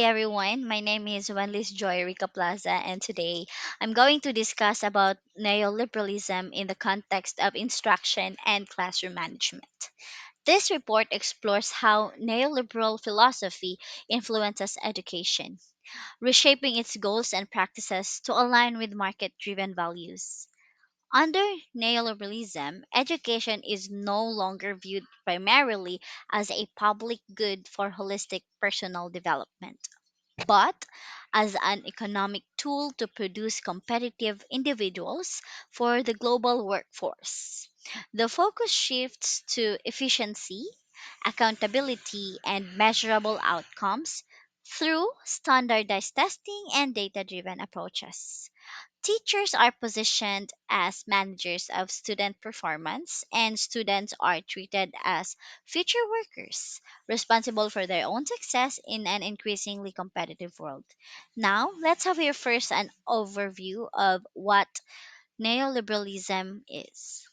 everyone. My name is Wanlis Joy Rica Plaza, and today I'm going to discuss about neoliberalism in the context of instruction and classroom management. This report explores how neoliberal philosophy influences education, reshaping its goals and practices to align with market driven values. Under neoliberalism, education is no longer viewed primarily as a public good for holistic personal development, but as an economic tool to produce competitive individuals for the global workforce. The focus shifts to efficiency, accountability, and measurable outcomes through standardized testing and data driven approaches. Teachers are positioned as managers of student performance, and students are treated as future workers, responsible for their own success in an increasingly competitive world. Now, let's have here first an overview of what neoliberalism is.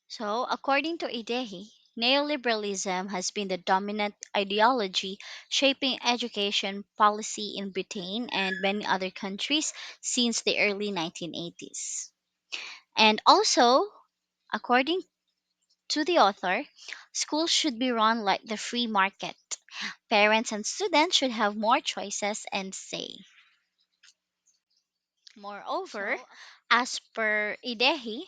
So, according to IDEHI, neoliberalism has been the dominant ideology shaping education policy in Britain and many other countries since the early 1980s. And also, according to the author, schools should be run like the free market. Parents and students should have more choices and say. Moreover, as per IDEHI,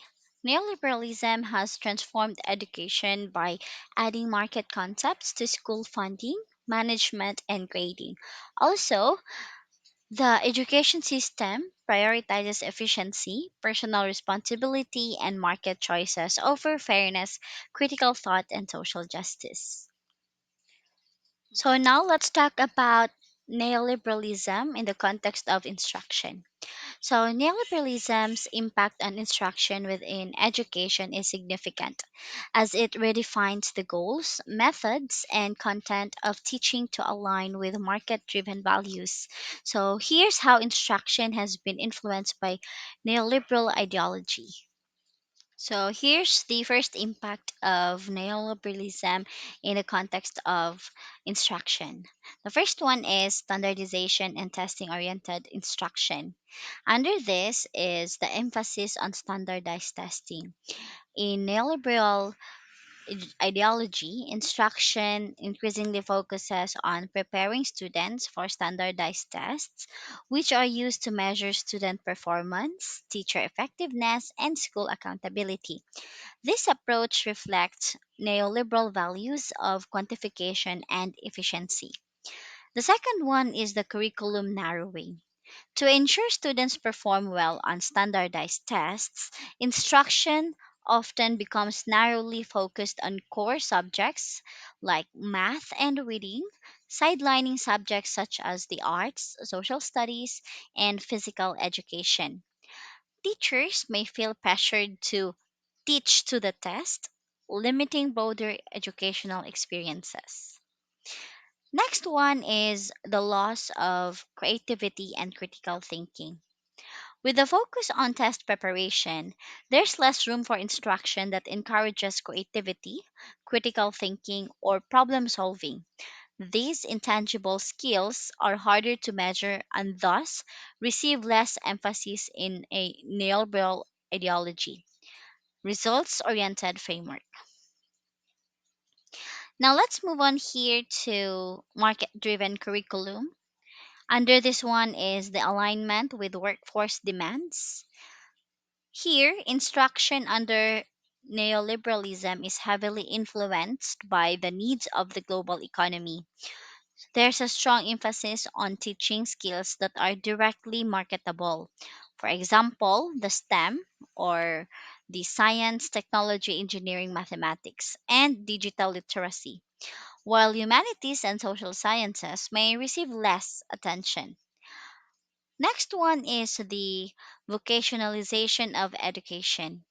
neoliberalism has transformed education by adding market concepts to school funding, management, and grading. Also, the education system prioritizes efficiency, personal responsibility, and market choices over fairness, critical thought, and social justice. So, now let's talk about neoliberalism in the context of instruction. So, neoliberalism's impact on instruction within education is significant as it redefines the goals, methods, and content of teaching to align with market driven values. So, here's how instruction has been influenced by neoliberal ideology. So here's the first impact of neoliberalism in the context of instruction. The first one is standardization and testing oriented instruction. Under this is the emphasis on standardized testing. In neoliberal ideology, instruction increasingly focuses on preparing students for standardized tests, which are used to measure student performance, teacher effectiveness, and school accountability. This approach reflects neoliberal values of quantification and efficiency. The second one is the curriculum narrowing. To ensure students perform well on standardized tests, instruction often becomes narrowly focused on core subjects like math and reading, sidelining subjects such as the arts, social studies, and physical education. Teachers may feel pressured to teach to the test, limiting broader educational experiences. Next one is the loss of creativity and critical thinking. With the focus on test preparation, there's less room for instruction that encourages creativity, critical thinking, or problem solving. These intangible skills are harder to measure and thus receive less emphasis in a neoliberal ideology. Results oriented framework. Now let's move on here to market driven curriculum. Under this one is the alignment with workforce demands. Here, instruction under neoliberalism is heavily influenced by the needs of the global economy. There's a strong emphasis on teaching skills that are directly marketable. For example, the STEM or the science, technology, engineering, mathematics, and digital literacy, while humanities and social sciences may receive less attention. Next one is the vocationalization of education.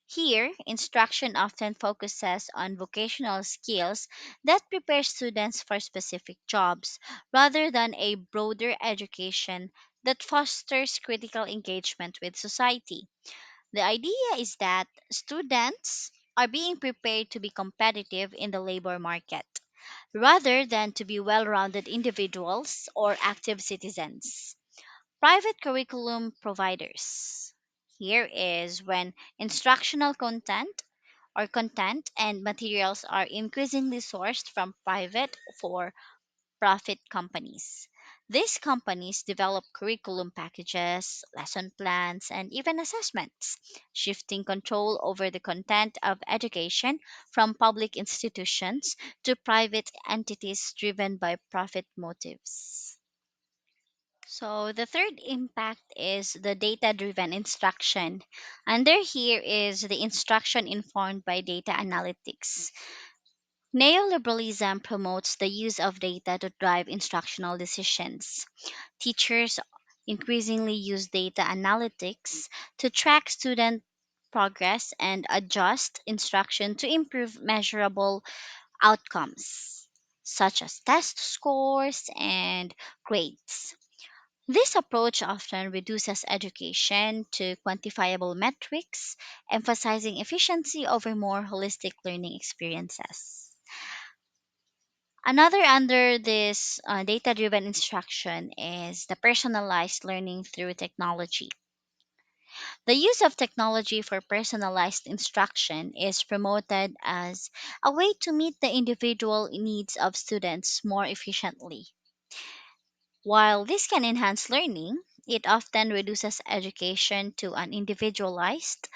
Here, instruction often focuses on vocational skills that prepare students for specific jobs rather than a broader education that fosters critical engagement with society. The idea is that students are being prepared to be competitive in the labor market. rather than to be well rounded individuals or active citizens. Private curriculum providers. Here is when instructional content and materials are increasingly sourced from private for profit companies. These companies develop curriculum packages, lesson plans, and even assessments, shifting control over the content of education from public institutions to private entities driven by profit motives. So, the third impact is the data driven instruction. Under here is the instruction informed by data analytics. Neoliberalism promotes the use of data to drive instructional decisions. Teachers increasingly use data analytics to track student progress and adjust instruction to improve measurable outcomes, such as test scores and grades. This approach often reduces education to quantifiable metrics, emphasizing efficiency over more holistic learning experiences. Another under this data driven instruction is the personalized learning through technology. The use of technology for personalized instruction is promoted as a way to meet the individual needs of students more efficiently. While this can enhance learning, it often reduces education to an individualized,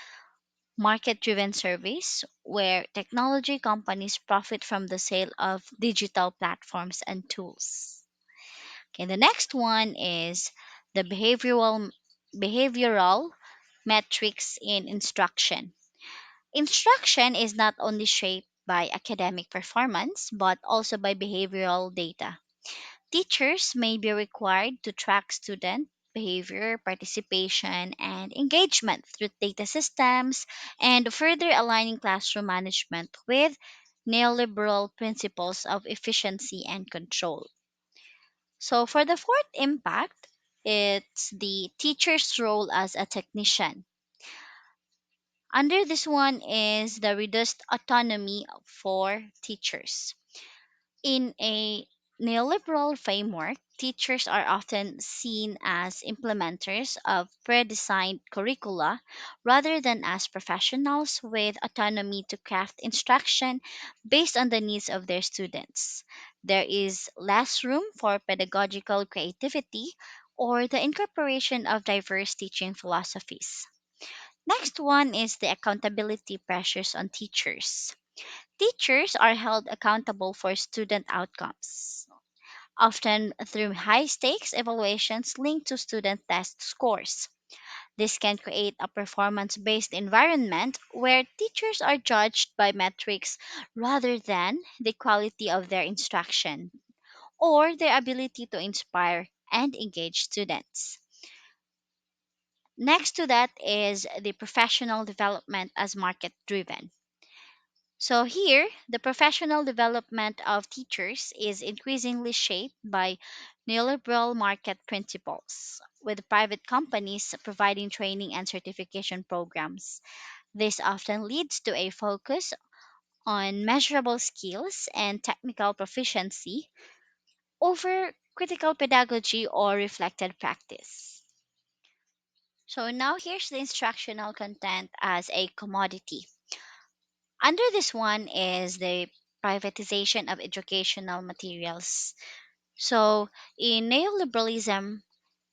market driven service where technology companies profit from the sale of digital platforms and tools. Okay, the next one is the behavioral metrics in instruction. Instruction is not only shaped by academic performance but also by behavioral data. Teachers may be required to track student behavior, participation, and engagement through data systems and further aligning classroom management with neoliberal principles of efficiency and control. So, for the fourth impact, it's the teacher's role as a technician. Under this one is the reduced autonomy for teachers. In a neoliberal framework, teachers are often seen as implementers of pre-designed curricula rather than as professionals with autonomy to craft instruction based on the needs of their students. There is less room for pedagogical creativity or the incorporation of diverse teaching philosophies. Next one is the accountability pressures on teachers. Teachers are held accountable for student outcomes, often through high stakes evaluations linked to student test scores. This can create a performance based environment where teachers are judged by metrics rather than the quality of their instruction or their ability to inspire and engage students. Next to that is the professional development as market driven. So, here, the professional development of teachers is increasingly shaped by neoliberal market principles, with private companies providing training and certification programs. This often leads to a focus on measurable skills and technical proficiency over critical pedagogy or reflected practice. So, now here's the instructional content as a commodity. Under this one is the privatization of educational materials. So, in neoliberalism,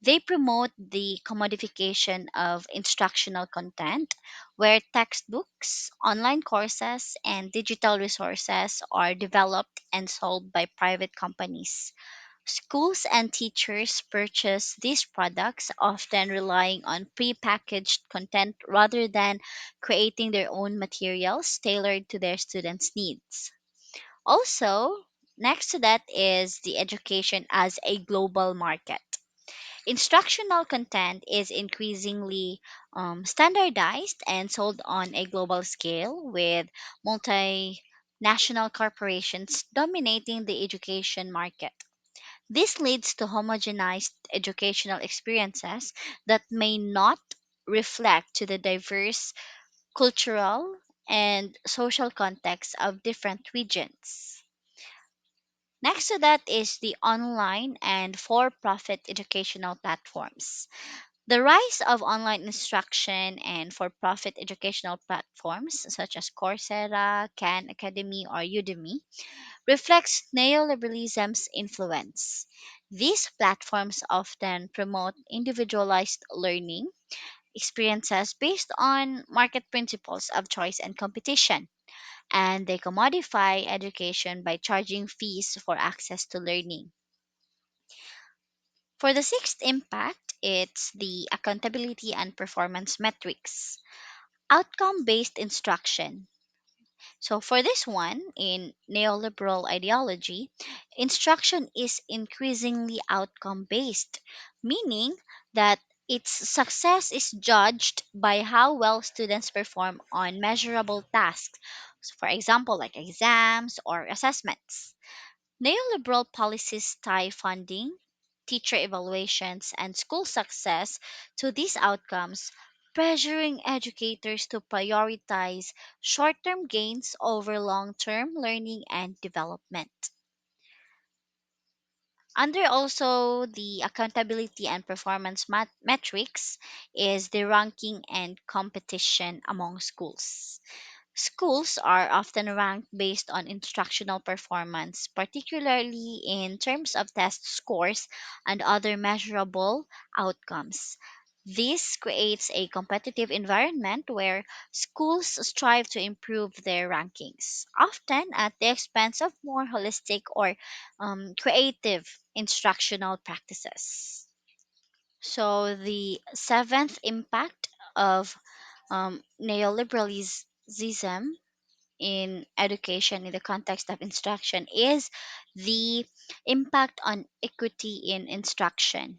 they promote the commodification of instructional content where textbooks, online courses, and digital resources are developed and sold by private companies. Schools and teachers purchase these products, often relying on prepackaged content rather than creating their own materials tailored to their students' needs. Also, next to that is the education as a global market. Instructional content is increasingly standardized and sold on a global scale, with multinational corporations dominating the education market. This leads to homogenized educational experiences that may not reflect to the diverse cultural and social contexts of different regions. Next to that is the online and for profit educational platforms. The rise of online instruction and for profit educational platforms such as Coursera, Khan Academy, or Udemy reflects neoliberalism's influence. These platforms often promote individualized learning experiences based on market principles of choice and competition, and they commodify education by charging fees for access to learning. For the sixth impact, it's the accountability and performance metrics. Outcome based instruction. So, for this one, in neoliberal ideology, instruction is increasingly outcome based, meaning that its success is judged by how well students perform on measurable tasks. So for example, like exams or assessments. Neoliberal policies tie funding, teacher evaluations, and school success to these outcomes, pressuring educators to prioritize short term gains over long term learning and development. Under also the accountability and performance metrics is the ranking and competition among schools. Schools are often ranked based on instructional performance, particularly in terms of test scores and other measurable outcomes. This creates a competitive environment where schools strive to improve their rankings, often at the expense of more holistic or creative instructional practices. So, the seventh impact of neoliberalism in education in the context of instruction is the impact on equity in instruction.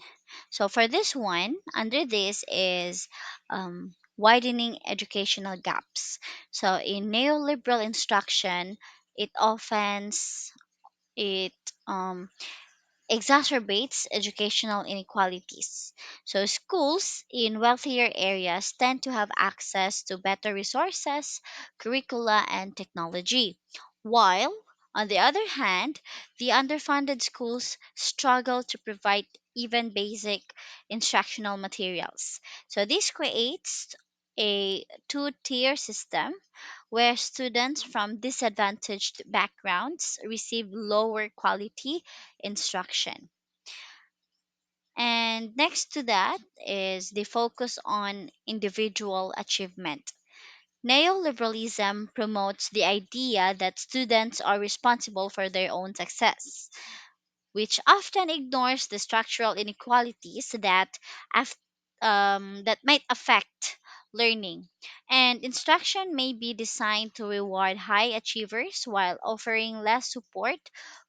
So for this one, under this is widening educational gaps. So in neoliberal instruction, it often it um, exacerbates educational inequalities. So, schools in wealthier areas tend to have access to better resources, curricula, and technology, while, on the other hand, the underfunded schools struggle to provide even basic instructional materials. So, this creates a two-tier system where students from disadvantaged backgrounds receive lower quality instruction. And next to that is the focus on individual achievement. Neoliberalism promotes the idea that students are responsible for their own success, which often ignores the structural inequalities that might affect learning. And instruction may be designed to reward high achievers while offering less support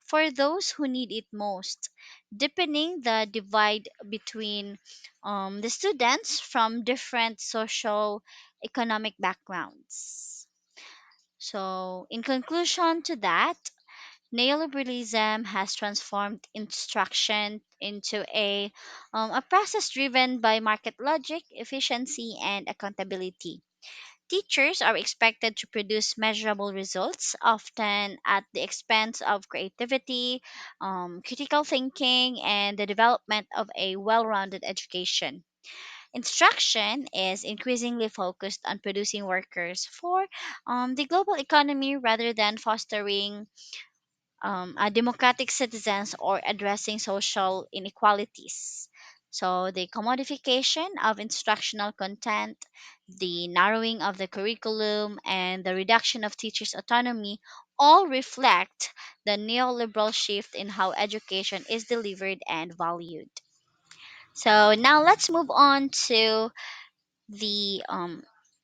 for those who need it most, deepening the divide between the students from different social economic backgrounds. So, in conclusion to that, neoliberalism has transformed instruction into a process driven by market logic, efficiency, and accountability. Teachers are expected to produce measurable results, often at the expense of creativity, critical thinking, and the development of a well rounded education. Instruction is increasingly focused on producing workers for the global economy rather than fostering democratic citizens or addressing social inequalities. So, the commodification of instructional content, the narrowing of the curriculum, and the reduction of teachers' autonomy all reflect the neoliberal shift in how education is delivered and valued. So, now let's move on to the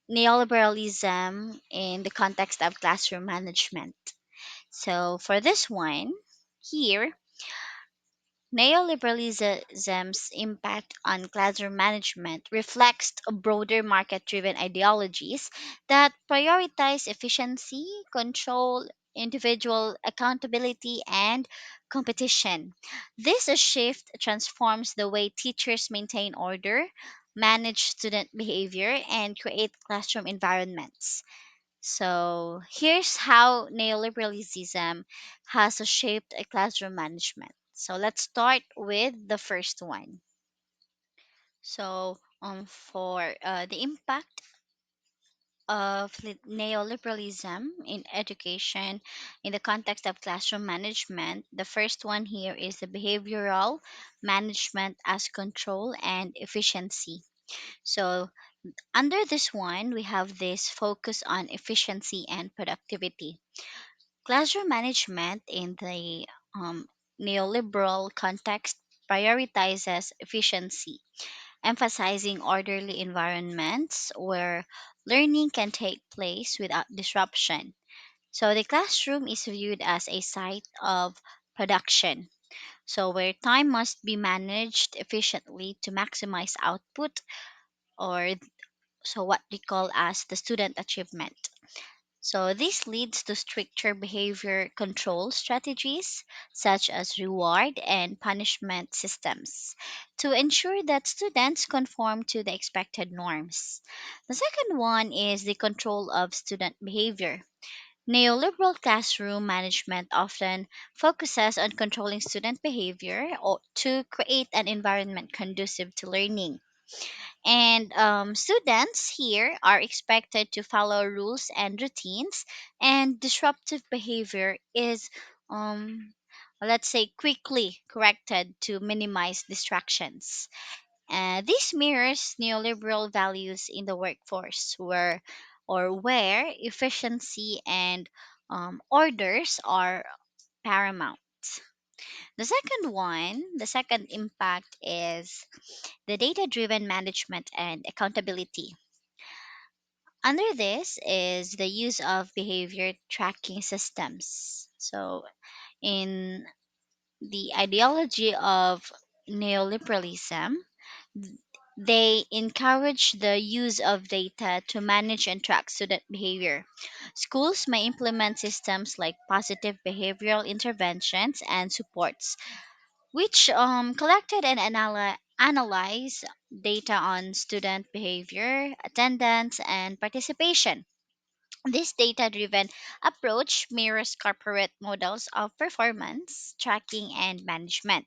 neoliberalism in the context of classroom management. So, for this one, here, neoliberalism's impact on classroom management reflects broader market driven ideologies that prioritize efficiency, control, individual accountability, and competition. This shift transforms the way teachers maintain order, manage student behavior, and create classroom environments. So here's how neoliberalism has shaped a classroom management. So let's start with the first one. So for the impact of neoliberalism in education in the context of classroom management, the first one here is the behavioral management as control and efficiency. So under this one, we have this focus on efficiency and productivity. Classroom management in the neoliberal context prioritizes efficiency, emphasizing orderly environments where learning can take place without disruption. So the classroom is viewed as a site of production. So where time must be managed efficiently to maximize output, or so what we call as the student achievement. So this leads to stricter behavior control strategies such as reward and punishment systems to ensure that students conform to the expected norms. The second one is the control of student behavior. Neoliberal classroom management often focuses on controlling student behavior or to create an environment conducive to learning. And students here are expected to follow rules and routines, and disruptive behavior is, um, let's say, quickly corrected to minimize distractions. This mirrors neoliberal values in the workforce, where efficiency and orders are paramount. The second impact is the data driven management and accountability. Under this is the use of behavior tracking systems. So, in the ideology of neoliberalism, they encourage the use of data to manage and track student behavior. Schools may implement systems like positive behavioral interventions and supports which collected and analyze data on student behavior, attendance, and participation. This data driven approach mirrors corporate models of performance, tracking, and management.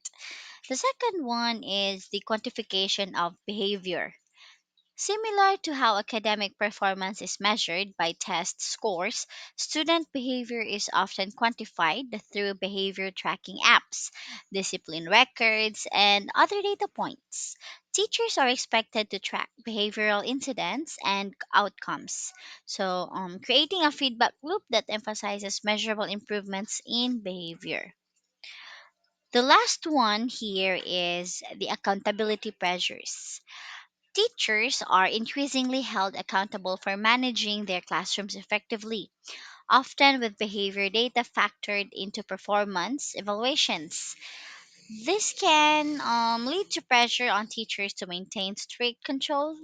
The second one is the quantification of behavior. Similar to how academic performance is measured by test scores, student behavior is often quantified through behavior tracking apps, discipline records, and other data points. Teachers are expected to track behavioral incidents and outcomes, so creating a feedback loop that emphasizes measurable improvements in behavior. The last one here is the accountability pressures. Teachers are increasingly held accountable for managing their classrooms effectively, often with behavior data factored into performance evaluations. This can lead to pressure on teachers to maintain strict control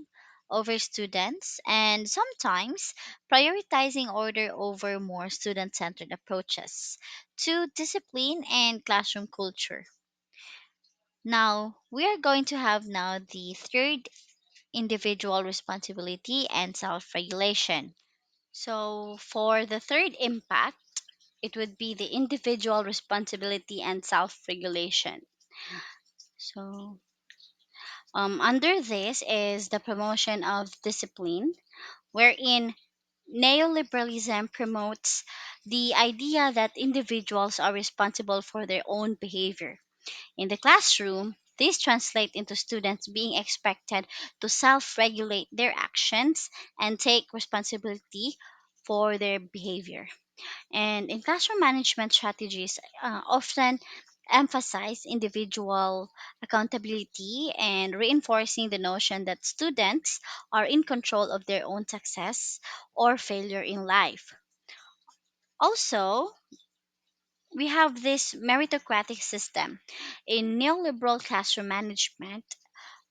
over students and sometimes prioritizing order over more student centered approaches to discipline and classroom culture. Now, we are going to have now the third individual responsibility and self regulation. So, for the third impact, it would be the individual responsibility and self regulation. So, under this is the promotion of discipline, wherein neoliberalism promotes the idea that individuals are responsible for their own behavior. In the classroom, this translates into students being expected to self regulate their actions and take responsibility for their behavior. And in classroom management strategies, often emphasize individual accountability and reinforcing the notion that students are in control of their own success or failure in life. Also, we have this meritocratic system. In neoliberal classroom management,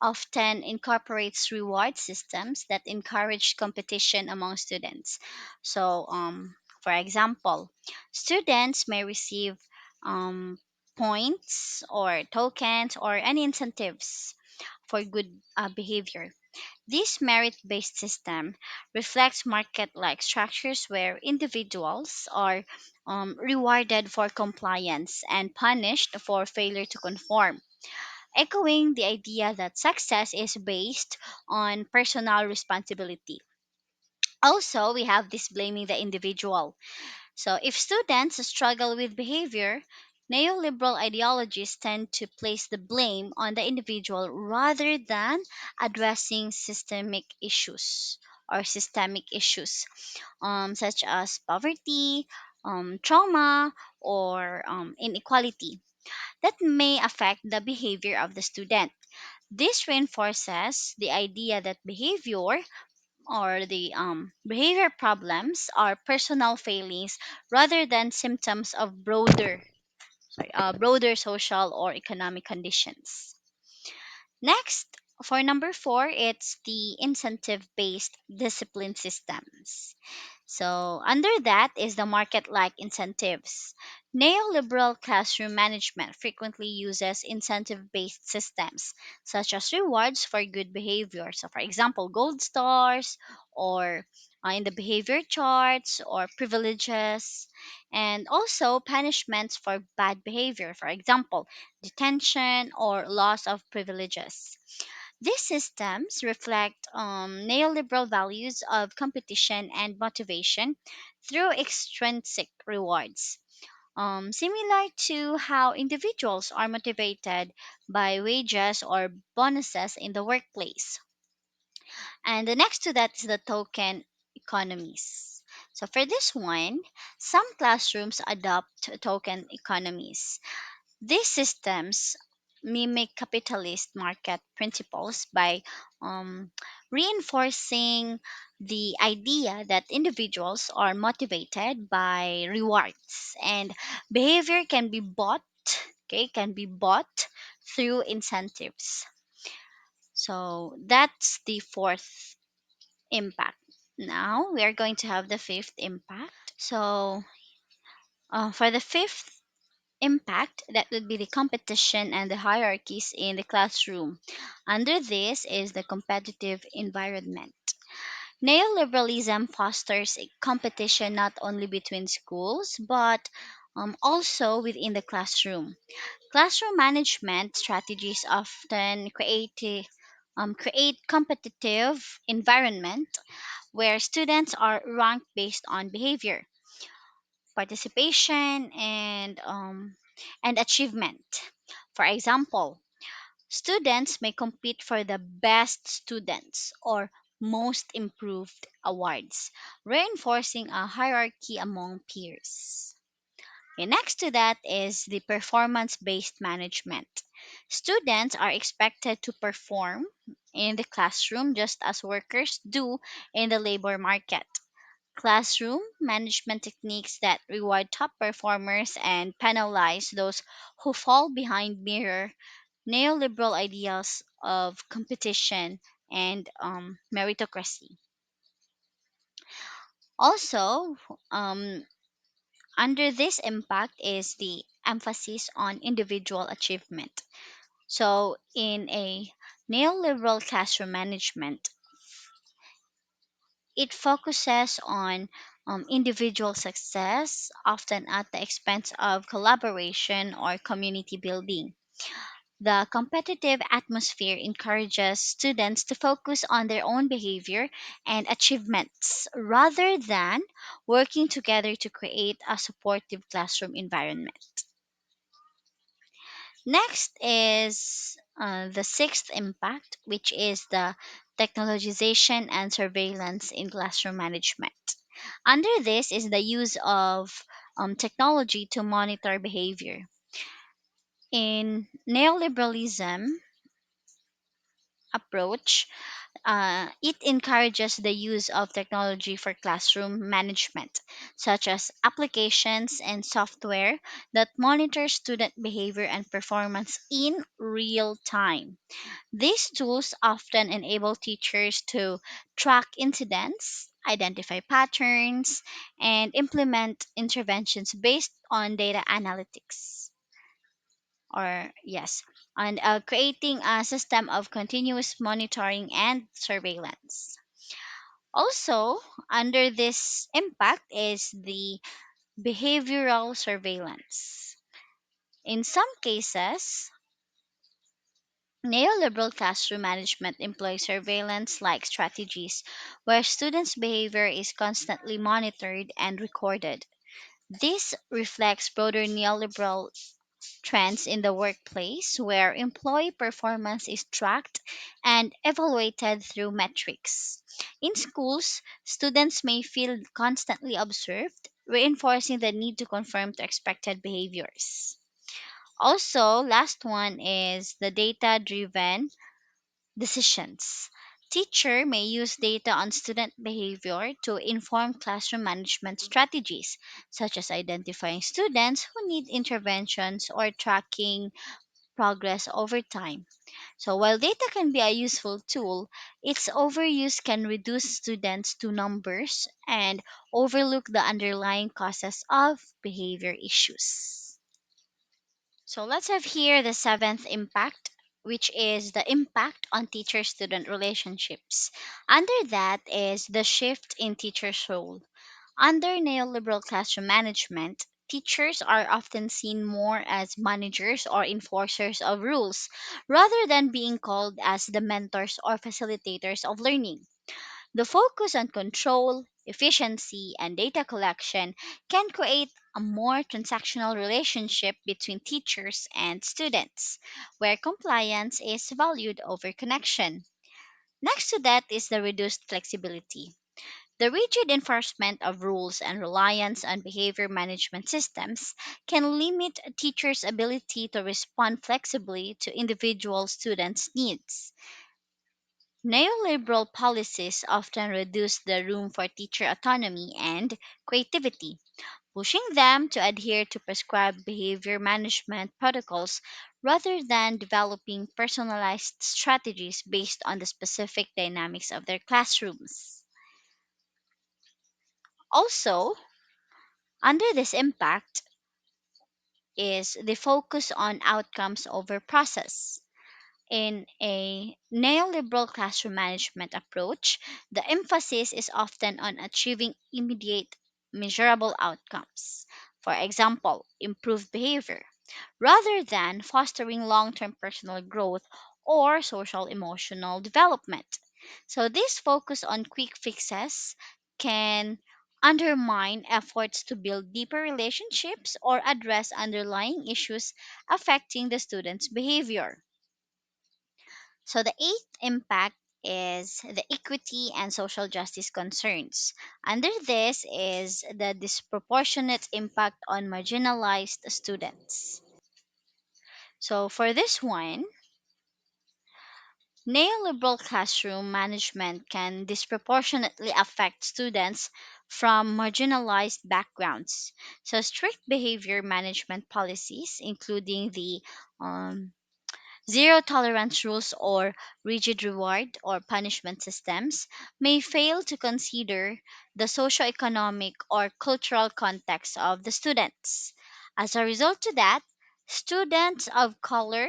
often incorporates reward systems that encourage competition among students. So, for example, students may receive um, points or tokens or any incentives for good behavior. This merit based system reflects market like structures where individuals are rewarded for compliance and punished for failure to conform, echoing the idea that success is based on personal responsibility. Also, we have this blaming the individual. So, if students struggle with behavior, neoliberal ideologies tend to place the blame on the individual rather than addressing systemic issues, such as poverty, trauma, or inequality that may affect the behavior of the student. This reinforces the idea that behavior problems are personal failings rather than symptoms of broader social or economic conditions. Next, for number four, it's the incentive based discipline systems. So, under that is the market like incentives. Neoliberal classroom management frequently uses incentive based systems, such as rewards for good behavior. So, for example, gold stars, or in the behavior charts, or privileges, and also punishments for bad behavior. For example, detention or loss of privileges. These systems reflect neoliberal values of competition and motivation through extrinsic rewards, similar to how individuals are motivated by wages or bonuses in the workplace. And the next to that is the token economies. So for this one, some classrooms adopt token economies. These systems mimic capitalist market principles by um, reinforcing the idea that individuals are motivated by rewards and behavior can be bought through incentives. So that's the fourth impact. Now we are going to have the fifth impact. So for the fifth impact, that would be the competition and the hierarchies in the classroom. Under this is the competitive environment. Neoliberalism fosters a competition not only between schools but also within the classroom. Classroom management strategies often create competitive environment where students are ranked based on behavior, participation, and achievement. For example, students may compete for the best students or most improved awards, reinforcing a hierarchy among peers. Okay, next to that is the performance based management. Students are expected to perform in the classroom just as workers do in the labor market. Classroom management techniques that reward top performers and penalize those who fall behind mirror neoliberal ideals of competition and meritocracy. Also, um, under this impact is the emphasis on individual achievement. So, in a neoliberal classroom management, it focuses on individual success, often at the expense of collaboration or community building. The competitive atmosphere encourages students to focus on their own behavior and achievements rather than working together to create a supportive classroom environment. Next is the sixth impact, which is the technologization and surveillance in classroom management. Under this is the use of technology to monitor behavior. In neoliberalism approach, it encourages the use of technology for classroom management, such as applications and software that monitor student behavior and performance in real time. These tools often enable teachers to track incidents, identify patterns, and implement interventions based on data analytics. or yes, and creating a system of continuous monitoring and surveillance. Also, under this impact is the behavioral surveillance. In some cases, neoliberal classroom management employs surveillance like strategies where students' behavior is constantly monitored and recorded. This reflects broader neoliberal trends in the workplace where employee performance is tracked and evaluated through metrics. In schools, students may feel constantly observed, reinforcing the need to conform to expected behaviors. Also, last one is the data driven decisions. Teacher may use data on student behavior to inform classroom management strategies, such as identifying students who need interventions or tracking progress over time. So, while data can be a useful tool, its overuse can reduce students to numbers and overlook the underlying causes of behavior issues. So let's have here the seventh impact, which is the impact on teacher student relationships. Under that is the shift in teachers' role. Under neoliberal classroom management, teachers are often seen more as managers or enforcers of rules rather than being called as the mentors or facilitators of learning. The focus on control, efficiency, and data collection can create a more transactional relationship between teachers and students, where compliance is valued over connection. Next to that is the reduced flexibility. The rigid enforcement of rules and reliance on behavior management systems can limit a teacher's ability to respond flexibly to individual students' needs. Neoliberal policies often reduce the room for teacher autonomy and creativity, pushing them to adhere to prescribed behavior management protocols rather than developing personalized strategies based on the specific dynamics of their classrooms. Also, under this impact is the focus on outcomes over process. In a neoliberal classroom management approach, the emphasis is often on achieving immediate, measurable outcomes. For example, improved behavior, rather than fostering long term personal growth or social emotional development. So, this focus on quick fixes can undermine efforts to build deeper relationships or address underlying issues affecting the student's behavior. So the eighth impact is the equity and social justice concerns. Under this is the disproportionate impact on marginalized students. So for this one, neoliberal classroom management can disproportionately affect students from marginalized backgrounds. So strict behavior management policies, including the um, zero tolerance rules or rigid reward or punishment systems may fail to consider the socioeconomic or cultural context of the students. As a result to that, students of color,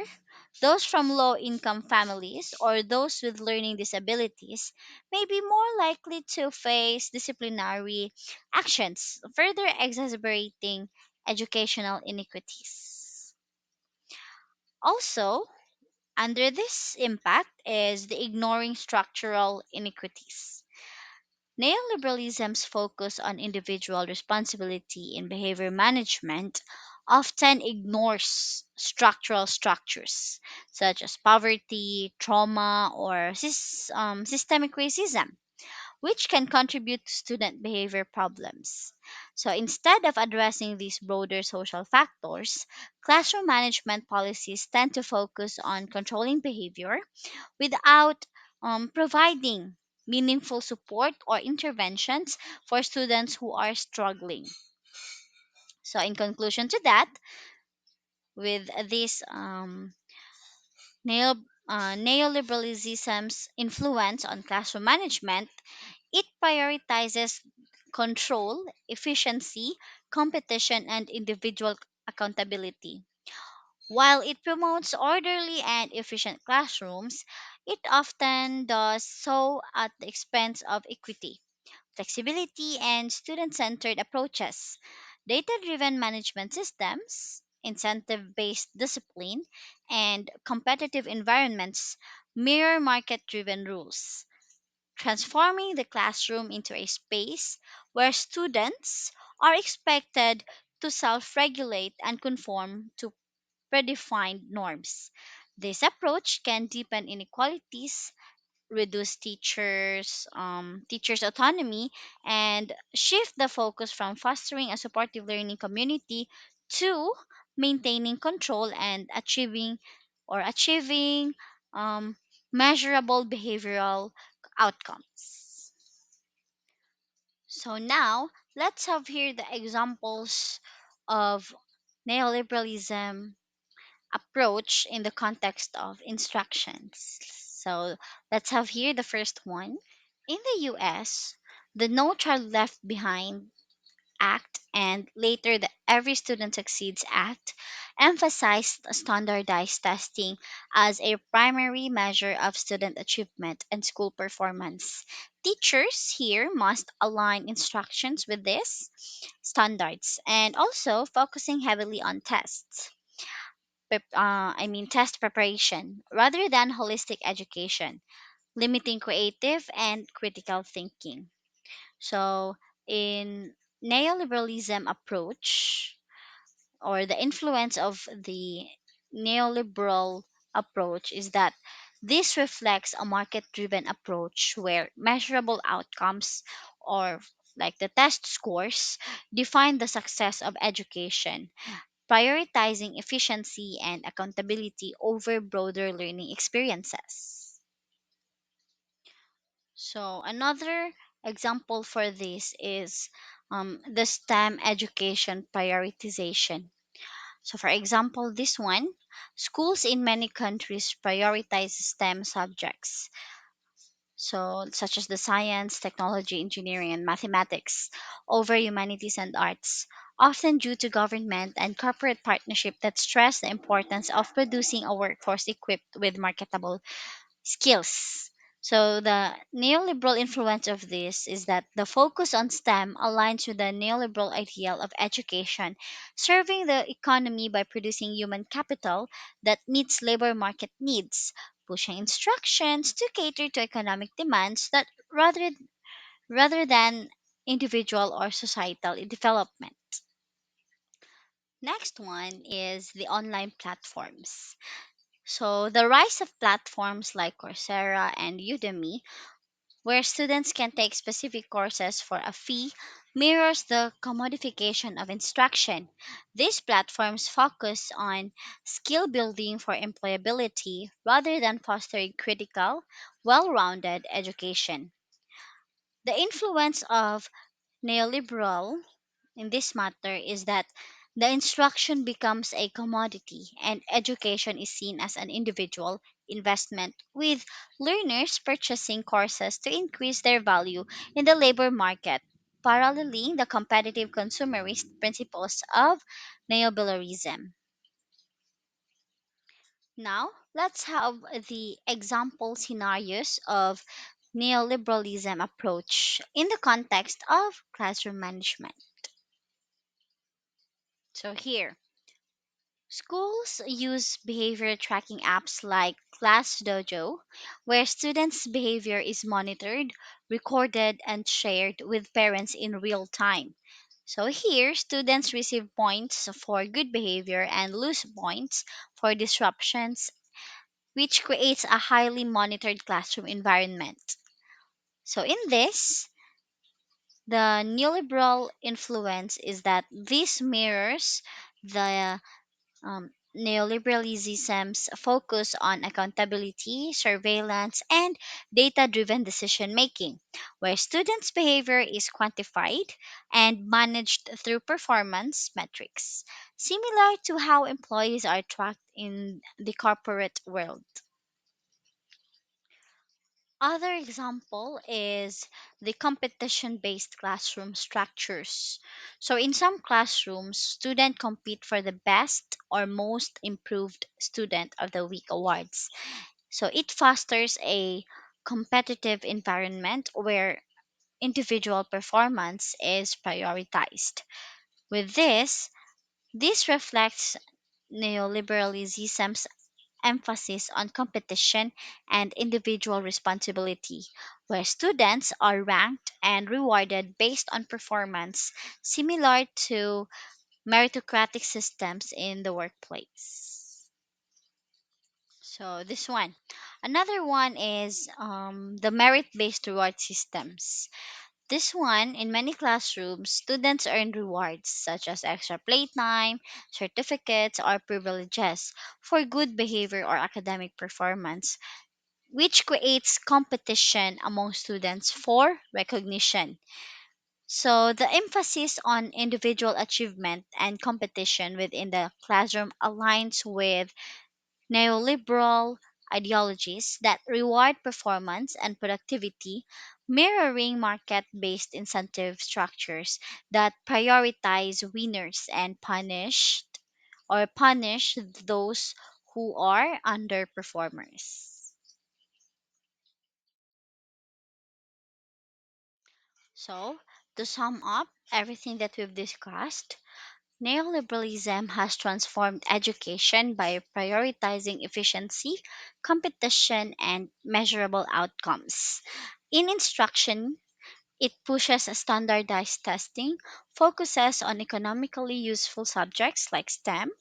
those from low income families, or those with learning disabilities may be more likely to face disciplinary actions, further exacerbating educational inequities. Also, under this impact is the ignoring structural inequities. Neoliberalism's focus on individual responsibility in behavior management often ignores structural structures such as poverty, trauma, or systemic racism, which can contribute to student behavior problems. So instead of addressing these broader social factors, classroom management policies tend to focus on controlling behavior without providing meaningful support or interventions for students who are struggling. So, in conclusion to that, with this neoliberalism's influence on classroom management, it prioritizes control, efficiency, competition, and individual accountability While it promotes orderly and efficient classrooms, it often does so at the expense of equity, flexibility, and student centered approaches. Data driven management systems, incentive based discipline, and competitive environments mirror market driven rules, transforming the classroom into a space where students are expected to self regulate and conform to predefined norms. This approach can deepen inequalities, reduce teachers' autonomy, and shift the focus from fostering a supportive learning community to maintaining control and achieving um, measurable behavioral outcomes. So now let's have here the examples of neoliberalism approach in the context of instructions. So let's have here the first one. In the US, the No Child Left Behind Act and later the Every Student Succeeds Act emphasized standardized testing as a primary measure of student achievement and school performance. Teachers here must align instructions with these standards and also focusing heavily on tests. Test preparation rather than holistic education, limiting creative and critical thinking. So, in neoliberalism approach or the influence of the neoliberal approach is that this reflects a market driven approach where measurable outcomes or like the test scores define the success of education, prioritizing efficiency and accountability over broader learning experiences. So, another example for this is the STEM education prioritization. So, for example, this one, schools in many countries prioritize STEM subjects, so such as the science, technology, engineering, and mathematics over humanities and arts, often due to government and corporate partnership that stress the importance of producing a workforce equipped with marketable skills. So the neoliberal influence of this is that the focus on STEM aligns with the neoliberal ideal of education, serving the economy by producing human capital that meets labor market needs, pushing instructions to cater to economic demands that rather than individual or societal development. Next one is the online platforms. So the rise of platforms like Coursera and Udemy where students can take specific courses for a fee, mirrors the commodification of instruction. These platforms focus on skill building for employability rather than fostering critical, well rounded education. The influence of neoliberal in this matter is that the instruction becomes a commodity and education is seen as an individual investment, with learners purchasing courses to increase their value in the labor market, paralleling the competitive consumerist principles of neoliberalism. Now, let's have the example scenarios of neoliberalism approach in the context of classroom management. So here, schools use behavior tracking apps like Class Dojo, where students' behavior is monitored, recorded, and shared with parents in real time. So here, students receive points for good behavior and lose points for disruptions, which creates a highly monitored classroom environment. So in this, the neoliberal influence is that this mirrors the neoliberalism's focus on accountability, surveillance, and data driven decision making, where students' behavior is quantified and managed through performance metrics, similar to how employees are tracked in the corporate world. Other example is the competition based classroom structures. So in some classrooms, students compete for the best or most improved student of the week awards. So it fosters a competitive environment where individual performance is prioritized. With this reflects neoliberalism's emphasis on competition and individual responsibility, where students are ranked and rewarded based on performance, similar to meritocratic systems in the workplace. So, this one. Another one is the merit based reward systems. This one, in many classrooms, students earn rewards such as extra playtime, certificates, or privileges for good behavior or academic performance, which creates competition among students for recognition. So, the emphasis on individual achievement and competition within the classroom aligns with neoliberal ideologies that reward performance and productivity, mirroring market based incentive structures that prioritize winners and punish those who are underperformers. So, to sum up everything that we've discussed, neoliberalism has transformed education by prioritizing efficiency, competition, and measurable outcomes. In instruction, it pushes standardized testing, focuses on economically useful subjects like STEM,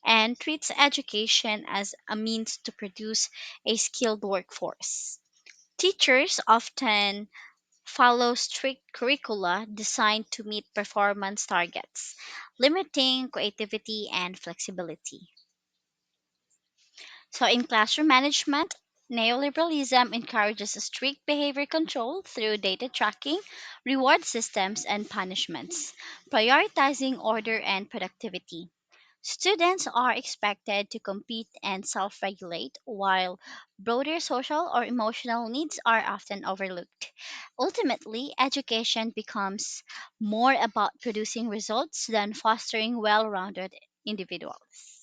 and treats education as a means to produce a skilled workforce. Teachers often follow strict curricula designed to meet performance targets, limiting creativity and flexibility. So, in classroom management, neoliberalism encourages strict behavior control through data tracking, reward systems, and punishments, prioritizing order and productivity. Students are expected to compete and self regulate, while broader social or emotional needs are often overlooked. Ultimately, education becomes more about producing results than fostering well rounded individuals.